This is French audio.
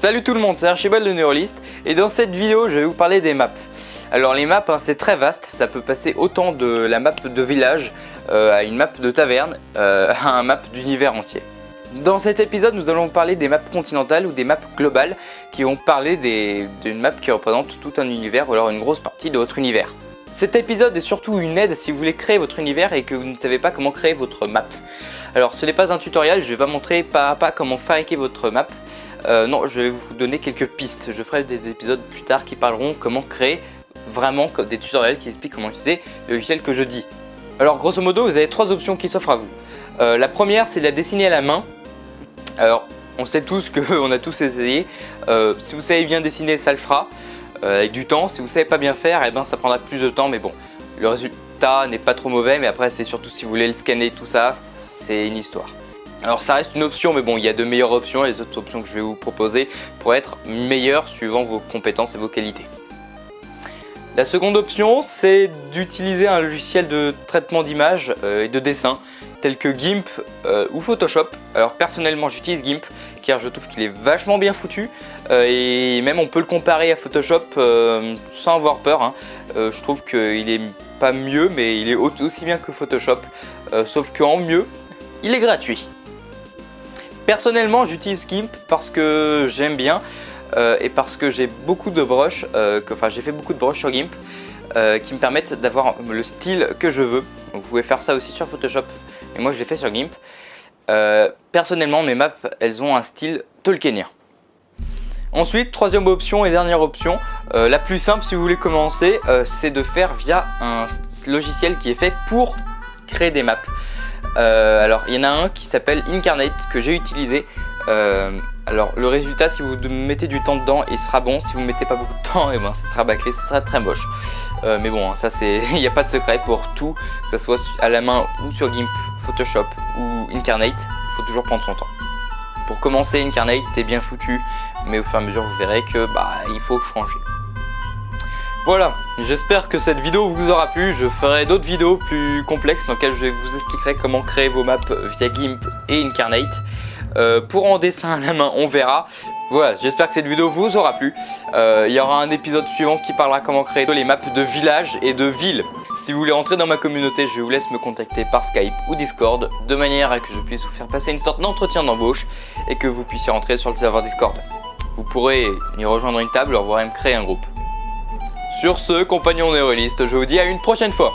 Salut tout le monde, c'est Archibald le Neuraliste et dans cette vidéo je vais vous parler des maps. Alors les maps c'est très vaste, ça peut passer autant de la map de village à une map de taverne à un map d'univers entier. Dans cet épisode nous allons parler des maps continentales ou des maps globales qui vont parler d'une map qui représente tout un univers ou alors une grosse partie de votre univers. Cet épisode est surtout une aide si vous voulez créer votre univers et que vous ne savez pas comment créer votre map. Alors ce n'est pas un tutoriel, je vais pas montrer pas à pas comment fabriquer votre map. Non, je vais vous donner quelques pistes. Je ferai des épisodes plus tard qui parleront comment créer vraiment des tutoriels qui expliquent comment utiliser le logiciel que je dis. Alors grosso modo, vous avez trois options qui s'offrent à vous. La première, c'est de la dessiner à la main. Alors, on sait tous qu'on a tous essayé. Si vous savez bien dessiner, ça le fera avec du temps. Si vous savez pas bien faire, eh ben, ça prendra plus de temps. Mais bon, le résultat n'est pas trop mauvais. Mais après, c'est surtout si vous voulez le scanner, tout ça, c'est une histoire. Alors ça reste une option, mais bon, il y a de meilleures options et les autres options que je vais vous proposer pour être meilleures suivant vos compétences et vos qualités. La seconde option, c'est d'utiliser un logiciel de traitement d'images et de dessin tel que GIMP ou Photoshop. Alors personnellement, j'utilise GIMP car je trouve qu'il est vachement bien foutu et même on peut le comparer à Photoshop sans avoir peur. Hein. Je trouve qu'il est pas mieux, mais il est aussi bien que Photoshop, sauf qu'en mieux, il est gratuit. Personnellement, j'utilise GIMP parce que j'aime bien et parce que j'ai beaucoup de brushes, j'ai fait beaucoup de brushes sur GIMP qui me permettent d'avoir le style que je veux. Donc, vous pouvez faire ça aussi sur Photoshop, mais moi je l'ai fait sur GIMP. Personnellement, mes maps, elles ont un style tolkienien. Ensuite, troisième option et dernière option, la plus simple si vous voulez commencer, c'est de faire via un logiciel qui est fait pour créer des maps. Alors il y en a un qui s'appelle Incarnate que j'ai utilisé. Alors le résultat, si vous mettez du temps dedans, il sera bon. Si vous ne mettez pas beaucoup de temps, et ben, ça sera bâclé, ça sera très moche. Mais bon, ça c'est, il n'y a pas de secret pour tout, que ce soit à la main ou sur GIMP, Photoshop ou Incarnate, il faut toujours prendre son temps. Pour commencer, Incarnate est bien foutu, mais au fur et à mesure vous verrez que il faut changer. Voilà, j'espère que cette vidéo vous aura plu. Je ferai d'autres vidéos plus complexes dans lesquelles je vous expliquerai comment créer vos maps via GIMP et Incarnate. Pour en dessin à la main, on verra. Voilà, j'espère que cette vidéo vous aura plu. Il y aura un épisode suivant qui parlera comment créer les maps de villages et de villes. Si vous voulez rentrer dans ma communauté, je vous laisse me contacter par Skype ou Discord de manière à que je puisse vous faire passer une sorte d'entretien d'embauche et que vous puissiez rentrer sur le serveur Discord. Vous pourrez y rejoindre une table, voire même créer un groupe. Sur ce, compagnons néoréalistes, je vous dis à une prochaine fois.